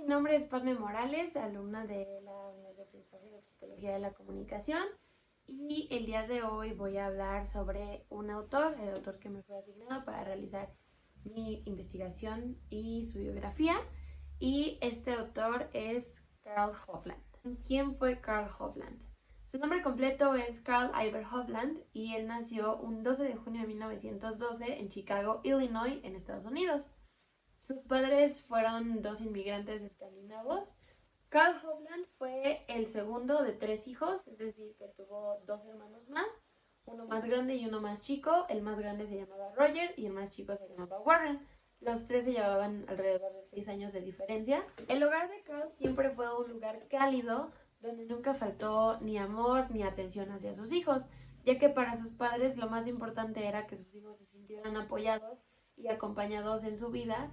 mi nombre es Padme Morales, alumna de la Unidad de Aprendizaje de Psicología de la Comunicación, y el día de hoy voy a hablar sobre un autor, el autor que me fue asignado para realizar mi investigación y su biografía, y este autor es Karl Hovland. ¿Quién fue Karl Hovland? Su nombre completo es Karl Ivar Hovland y él nació un 12 de junio de 1912 en Chicago, Illinois, en Estados Unidos. Sus padres fueron dos inmigrantes escandinavos. Karl Hovland fue el segundo de tres hijos, es decir, que tuvo dos hermanos más, uno más grande y uno más chico. El más grande se llamaba Roger y el más chico se llamaba Warren. Los tres se llevaban alrededor de 6 años de diferencia. El hogar de Karl siempre fue un lugar cálido, donde nunca faltó ni amor ni atención hacia sus hijos, ya que para sus padres lo más importante era que sus hijos se sintieran apoyados y acompañados en su vida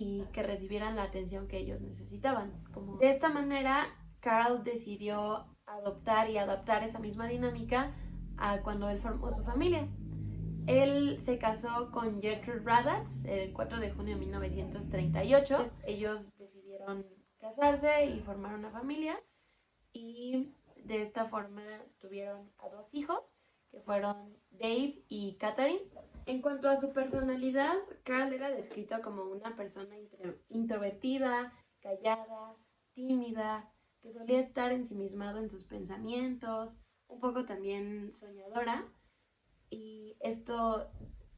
y que recibieran la atención que ellos necesitaban. De esta manera, Karl decidió adoptar y adaptar esa misma dinámica a cuando él formó su familia. Él se casó con Gertrude Radax el 4 de junio de 1938. Ellos decidieron casarse y formar una familia y de esta forma tuvieron a dos hijos, que fueron Dave y Catherine. En cuanto a su personalidad, Karl era descrito como una persona introvertida, callada, tímida, que solía estar ensimismado en sus pensamientos, un poco también soñadora, y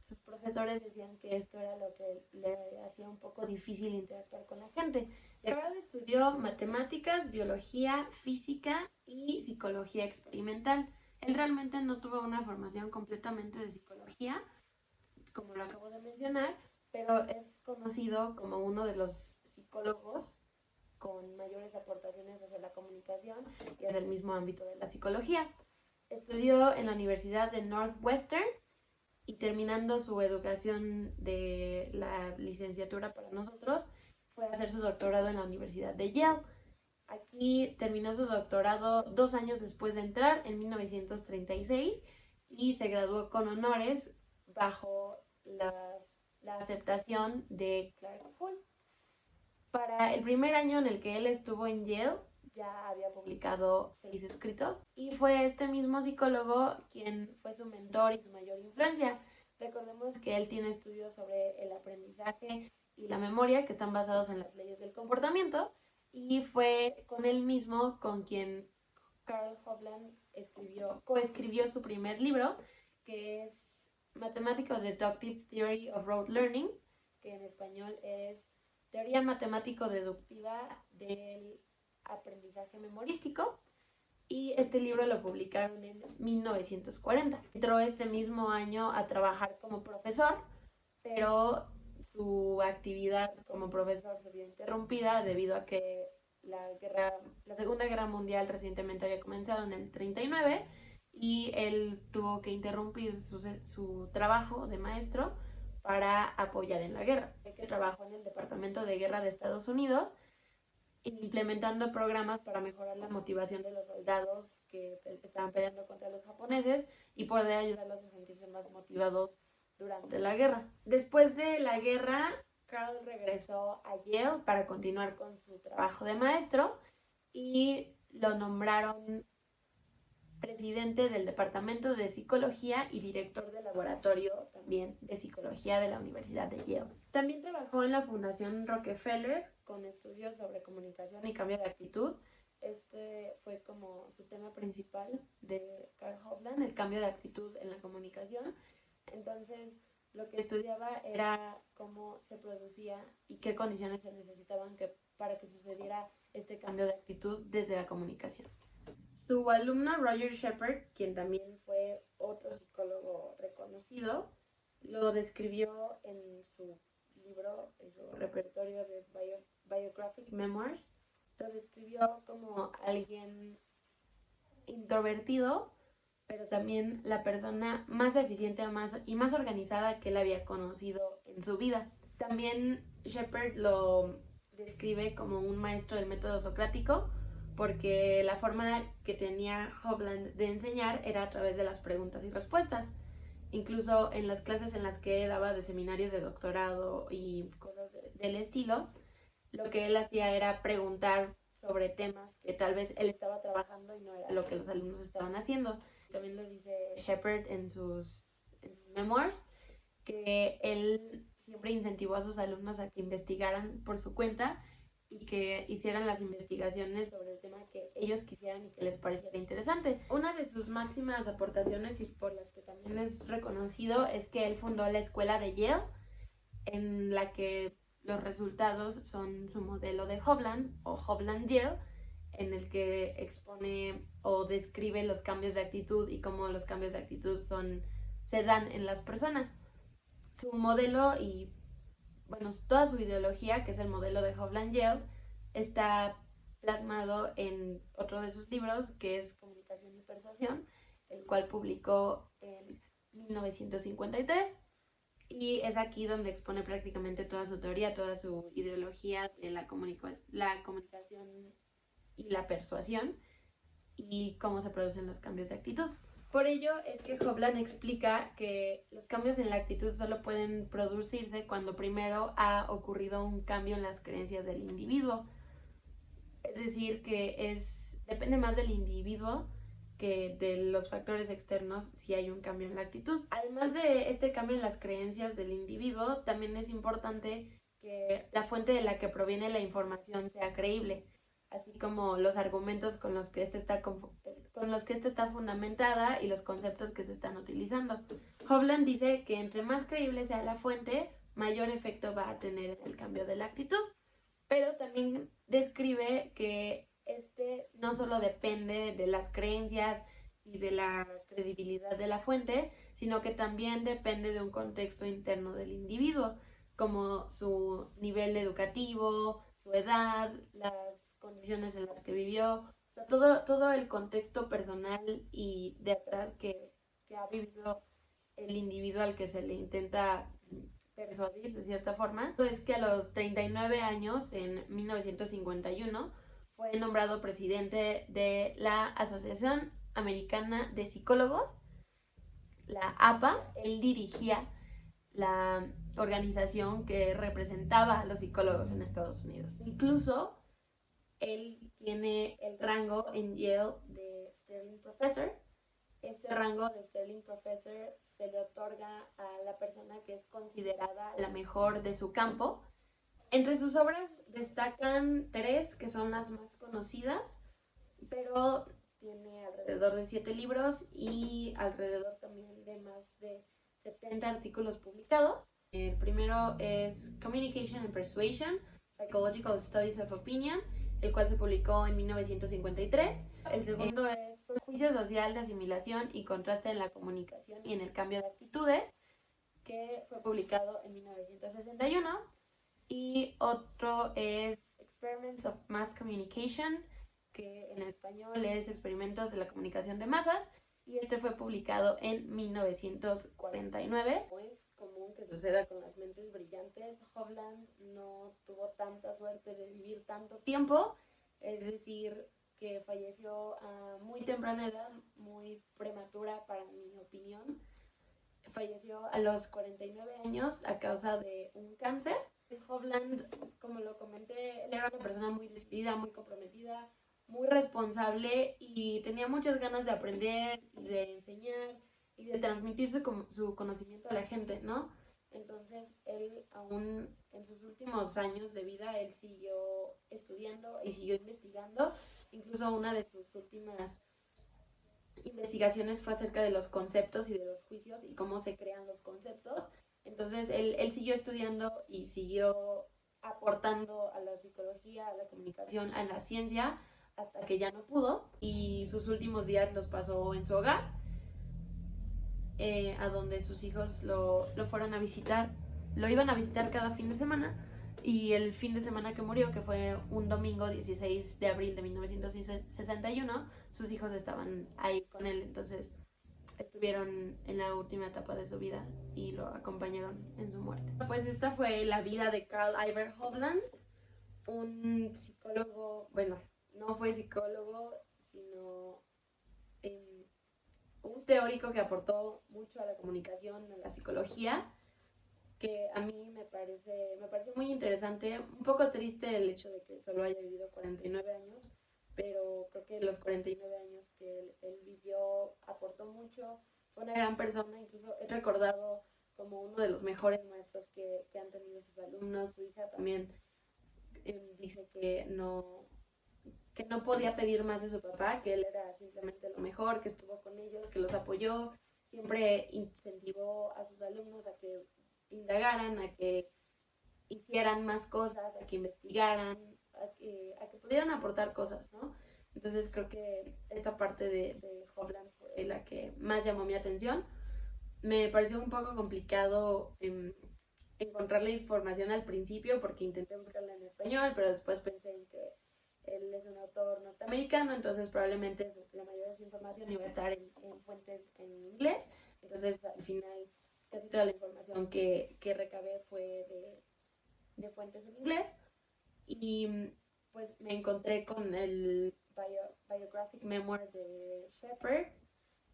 sus profesores decían que esto era lo que le hacía un poco difícil interactuar con la gente. Karl estudió matemáticas, biología, física y psicología experimental. Él realmente no tuvo una formación completamente de psicología, como lo acabo de mencionar, pero es conocido como uno de los psicólogos con mayores aportaciones hacia la comunicación y hacia el mismo ámbito de la psicología. Estudió en la Universidad de Northwestern y terminando su educación de la licenciatura para nosotros, fue a hacer su doctorado en la Universidad de Yale. Aquí terminó su doctorado 2 años después de entrar, en 1936, y se graduó con honores bajo la aceptación de Clark Hull. Para el primer año en el que él estuvo en Yale, ya había publicado 6 escritos y fue este mismo psicólogo quien fue su mentor y su mayor influencia. Recordemos que él tiene estudios sobre el aprendizaje y la memoria que están basados en las leyes del comportamiento y fue con él mismo con quien Karl Hovland coescribió su primer libro, que es Mathematical Deductive Theory of Rote Learning, que en español es Teoría Matemático-Deductiva del Aprendizaje Memorístico, y este libro lo publicaron en 1940. Entró este mismo año a trabajar como profesor, pero su actividad como profesor se vio interrumpida debido a que la Segunda Guerra Mundial recientemente había comenzado en el 39 y él tuvo que interrumpir su trabajo de maestro para apoyar en la guerra. Que trabajó en el Departamento de Guerra de Estados Unidos implementando programas para mejorar la motivación de los soldados que estaban peleando contra los japoneses y poder ayudarlos a sentirse más motivados durante la guerra. Después de la guerra, Karl regresó a Yale para continuar con su trabajo de maestro y lo nombraron presidente del Departamento de Psicología y director del laboratorio también de psicología de la Universidad de Yale. También trabajó en la Fundación Rockefeller con estudios sobre comunicación y cambio de actitud. Este fue como su tema principal de Karl Hovland, el cambio de actitud en la comunicación. Entonces, lo que estudiaba era cómo se producía y qué condiciones se necesitaban para que sucediera este cambio de actitud desde la comunicación. Su alumno Roger Shepard, quien también fue otro psicólogo reconocido, lo describió en su libro, en su repertorio de Biographic Memoirs. Lo describió como alguien introvertido, pero también la persona más eficiente y más organizada que él había conocido en su vida. También Shepard lo describe como un maestro del método socrático, porque la forma que tenía Hovland de enseñar era a través de las preguntas y respuestas. Incluso en las clases en las que daba de seminarios de doctorado y cosas del estilo, lo que él hacía era preguntar sobre temas que tal vez él estaba trabajando y no era lo que los alumnos estaban haciendo. También lo dice Shepard en sus memoirs, que él siempre incentivó a sus alumnos a que investigaran por su cuenta y que hicieran las investigaciones sobre el tema que ellos quisieran y que les pareciera interesante. Una de sus máximas aportaciones y por las que también es reconocido es que él fundó la escuela de Yale, en la que los resultados son su modelo de Hovland o Hovland-Yale, en el que expone o describe los cambios de actitud y cómo los cambios de actitud se dan en las personas. Su modelo y, bueno, toda su ideología, que es el modelo de Hovland-Yale, está plasmado en otro de sus libros, que es Comunicación y Persuasión, el cual publicó en 1953. Y es aquí donde expone prácticamente toda su teoría, toda su ideología de la comunicación y la persuasión y cómo se producen los cambios de actitud. Por ello es que Hovland explica que los cambios en la actitud solo pueden producirse cuando primero ha ocurrido un cambio en las creencias del individuo. Es decir, que depende más del individuo que de los factores externos si hay un cambio en la actitud. Además de este cambio en las creencias del individuo, también es importante que la fuente de la que proviene la información sea creíble, así como los argumentos con los que ésta está fundamentada y los conceptos que se están utilizando. Hovland dice que entre más creíble sea la fuente, mayor efecto va a tener en el cambio de la actitud, pero también describe que no solo depende de las creencias y de la credibilidad de la fuente, sino que también depende de un contexto interno del individuo, como su nivel educativo, su edad, las condiciones en las que vivió, o sea, todo el contexto personal y de atrás que ha vivido el individuo al que se le intenta persuadir de cierta forma. Es que a los 39 años, en 1951, fue nombrado presidente de la Asociación Americana de Psicólogos, la APA. Él dirigía la organización que representaba a los psicólogos en Estados Unidos. Incluso él tiene el rango en Yale de Sterling Professor. Este rango de Sterling Professor se le otorga a la persona que es considerada la mejor de su campo. Entre sus obras destacan 3 que son las más conocidas, pero tiene alrededor de 7 libros y alrededor también de más de 70 artículos publicados. El primero es Communication and Persuasion, Psychological Studies of Opinion, el cual se publicó en 1953. El segundo es Juicio Social de Asimilación y Contraste en la Comunicación y en el Cambio de Actitudes, que fue publicado en 1961. Y otro es Experiments of Mass Communication, que en español es Experimentos de la Comunicación de Masas, y este fue publicado en 1949. Es común que suceda con las mentes brillantes. Hovland no tuvo tanta suerte de vivir tanto tiempo, es decir, que falleció a muy temprana edad, muy prematura para mi opinión. Falleció a los 49 años a causa de un cáncer. Hovland, como lo comenté, él era una persona muy decidida, muy comprometida, muy responsable y tenía muchas ganas de aprender y de enseñar y de transmitir su conocimiento a la gente, ¿no? Entonces, él aún en sus últimos años de vida, él siguió estudiando y siguió investigando. Incluso una de sus últimas investigaciones fue acerca de los conceptos y de los juicios y cómo se crean los conceptos. Entonces él siguió estudiando y siguió aportando a la psicología, a la comunicación, a la ciencia, hasta que ya no pudo, y sus últimos días los pasó en su hogar, a donde sus hijos lo fueron a visitar, lo iban a visitar cada fin de semana, y el fin de semana que murió, que fue un domingo 16 de abril de 1961, sus hijos estaban ahí con él. Entonces estuvieron en la última etapa de su vida y lo acompañaron en su muerte. Pues esta fue la vida de Karl Ivar Hovland, un psicólogo, bueno, no fue psicólogo, sino un teórico que aportó mucho a la comunicación, a la psicología, que a mí me parece muy interesante, un poco triste el hecho de que solo haya vivido 49 años, pero creo que los 49 años que él vivió aportó mucho, fue una gran persona, incluso es recordado como uno de los mejores maestros que han tenido sus alumnos. Su hija también dice que no podía pedir más de su papá, que él era simplemente lo mejor, que estuvo con ellos, que los apoyó, siempre incentivó a sus alumnos a que indagaran, a que hicieran más cosas, a que investigaran, a que pudieran aportar cosas, ¿no? Entonces creo que esta parte de Hovland fue la que más llamó mi atención. Me pareció un poco complicado encontrar la información al principio porque intenté buscarla en español, pero después pensé en que él es un autor norteamericano, entonces probablemente la mayoría de su información iba a estar en fuentes en inglés. Entonces al final casi toda la información que recabé fue de fuentes en inglés y pues me encontré con el Biographic Memoir de Shepard,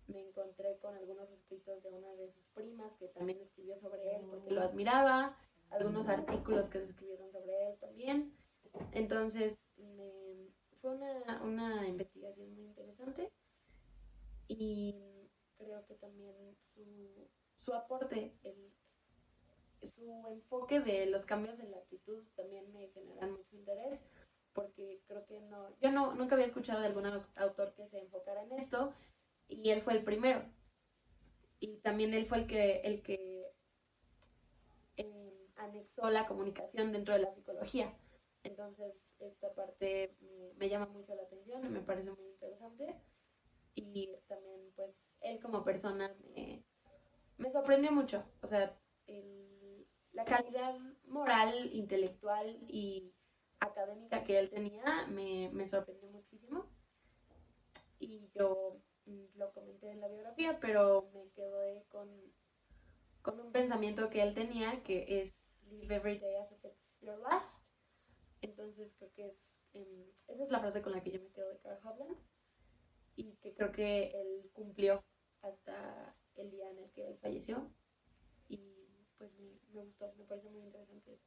me encontré con algunos escritos de una de sus primas que también escribió sobre él porque lo admiraba, algunos artículos que se escribieron sobre él también. Entonces fue una investigación muy interesante y creo que también su aporte, su enfoque de los cambios en la actitud también me generan mucho interés porque creo que nunca había escuchado de algún autor que se enfocara en esto y él fue el primero. Y también él fue el que anexó la comunicación dentro de la psicología. Entonces, esta parte me llama mucho la atención y me parece muy interesante. Y también, pues, él como persona me sorprendió mucho. O sea, la calidad moral, intelectual y académica que él tenía me sorprendió muchísimo. Y yo lo comenté en la biografía, pero me quedé con un pensamiento que él tenía, que es live every day as if it's your last. Entonces creo que esa es la frase con la que yo me quedo de Karl Hovland y que creo que él cumplió hasta el día en el que él falleció. Y pues me gustó, me parece muy interesante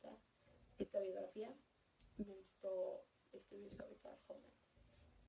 esta biografía. Me gustó escribir sobre Karl Hovland.